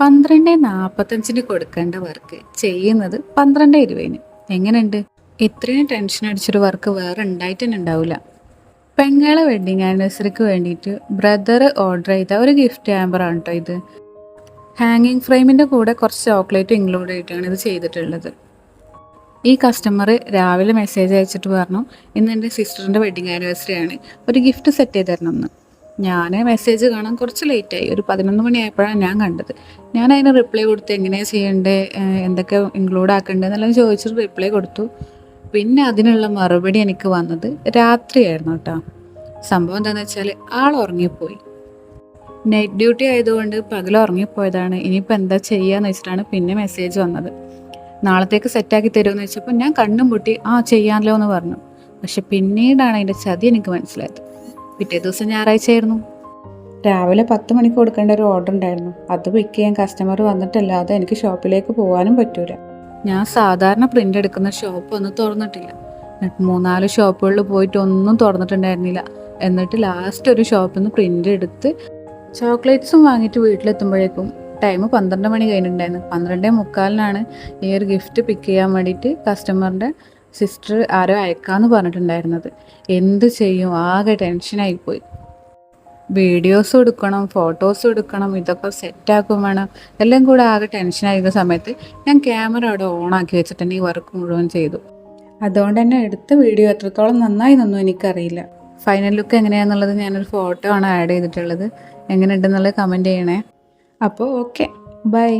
12:45 കൊടുക്കേണ്ട വർക്ക് ചെയ്യുന്നത് 12:20. എങ്ങനെയുണ്ട്? ഇത്രയും ടെൻഷൻ അടിച്ചൊരു വർക്ക് വേറെ ഉണ്ടായിട്ട് തന്നെ ഉണ്ടാവില്ല. പെങ്ങളെ വെഡിങ് ആനിവേഴ്സറിക്ക് വേണ്ടിയിട്ട് ബ്രദർ ഓർഡർ ചെയ്ത ഒരു ഗിഫ്റ്റ് ഹാമ്പറാണ് കേട്ടോ ഇത്. ഹാങ്ങിങ് ഫ്രെയിമിൻ്റെ കൂടെ കുറച്ച് ചോക്ലേറ്റ് ഇൻക്ലൂഡ് ചെയ്തിട്ടാണ് ഇത് ചെയ്തിട്ടുള്ളത്. ഈ കസ്റ്റമർ രാവിലെ മെസ്സേജ് അയച്ചിട്ട് പറഞ്ഞു, ഇന്ന് എൻ്റെ സിസ്റ്ററിൻ്റെ വെഡിങ് ആനിവേഴ്സറി ആണ്, ഒരു ഗിഫ്റ്റ് സെറ്റ് ചെയ്ത് തരണം എന്ന്. ഞാൻ മെസ്സേജ് കാണാൻ കുറച്ച് ലേറ്റായി, ഒരു 11 മണിയായപ്പോഴാണ് ഞാൻ കണ്ടത്. ഞാൻ അതിന് റിപ്ലൈ കൊടുത്ത് എങ്ങനെയാണ് ചെയ്യേണ്ടത്, എന്തൊക്കെ ഇൻക്ലൂഡ് ആക്കേണ്ടത് എന്നെല്ലാം ചോദിച്ചിട്ട് റിപ്ലൈ കൊടുത്തു. പിന്നെ അതിനുള്ള മറുപടി എനിക്ക് വന്നത് രാത്രിയായിരുന്നു കേട്ടോ. സംഭവം എന്താണെന്ന് വെച്ചാൽ ആൾ ഉറങ്ങിപ്പോയി. നൈറ്റ് ഡ്യൂട്ടി ആയതുകൊണ്ട് പകൽ ഉറങ്ങിപ്പോയതാണ്. ഇനിയിപ്പോൾ എന്താ ചെയ്യുകയെന്ന് വെച്ചിട്ടാണ് പിന്നെ മെസ്സേജ് വന്നത്. നാളത്തേക്ക് സെറ്റാക്കി തരുമെന്ന് വെച്ചപ്പോൾ ഞാൻ കണ്ണും പൊട്ടി ചെയ്യാമല്ലോ എന്ന് പറഞ്ഞു. പക്ഷെ പിന്നീടാണ് അതിൻ്റെ ചതി എനിക്ക് മനസ്സിലായത്. പിറ്റേ ദിവസം ഞായറാഴ്ച ആയിരുന്നു. രാവിലെ 10 മണിക്ക് കൊടുക്കേണ്ട ഒരു ഓർഡർ ഉണ്ടായിരുന്നു. അത് പിക്ക് ചെയ്യാൻ കസ്റ്റമർ വന്നിട്ടല്ലാതെ എനിക്ക് ഷോപ്പിലേക്ക് പോകാനും പറ്റൂല. ഞാൻ സാധാരണ പ്രിൻ്റ് എടുക്കുന്ന ഷോപ്പ് ഒന്നും തുറന്നിട്ടില്ല. 3-4 ഷോപ്പുകളിൽ പോയിട്ട് ഒന്നും തുറന്നിട്ടുണ്ടായിരുന്നില്ല. എന്നിട്ട് ലാസ്റ്റ് ഒരു ഷോപ്പിൽ നിന്ന് പ്രിൻ്റ് എടുത്ത് ചോക്ലേറ്റ്സും വാങ്ങിയിട്ട് വീട്ടിലെത്തുമ്പോഴേക്കും ടൈം 12 മണി കഴിഞ്ഞിട്ടുണ്ടായിരുന്നു. 12:45 ഈ ഒരു ഗിഫ്റ്റ് പിക്ക് ചെയ്യാൻ വേണ്ടിയിട്ട് കസ്റ്റമറിൻ്റെ സിസ്റ്റർ ആരോ അയക്കാമെന്ന് പറഞ്ഞിട്ടുണ്ടായിരുന്നത്. എന്ത് ചെയ്യും? ആകെ ടെൻഷനായിപ്പോയി. വീഡിയോസും എടുക്കണം, ഫോട്ടോസും എടുക്കണം, ഇതൊക്കെ സെറ്റാക്കും വേണം. എല്ലാം കൂടെ ആകെ ടെൻഷനായിരുന്ന സമയത്ത് ഞാൻ ക്യാമറ അവിടെ ഓണാക്കി വെച്ചിട്ട് തന്നെ ഈ വർക്ക് മുഴുവൻ ചെയ്തു. അതുകൊണ്ട് തന്നെ എടുത്ത വീഡിയോ എത്രത്തോളം നന്നായി എന്നൊന്നും എനിക്കറിയില്ല. ഫൈനൽ ലുക്ക് എങ്ങനെയാണെന്നുള്ളത് ഞാനൊരു ഫോട്ടോ ആണ് ആഡ് ചെയ്തിട്ടുള്ളത്. എങ്ങനെയുണ്ടെന്നുള്ളത് കമൻറ്റ് ചെയ്യണേ. അപ്പോൾ ഓക്കെ, ബൈ.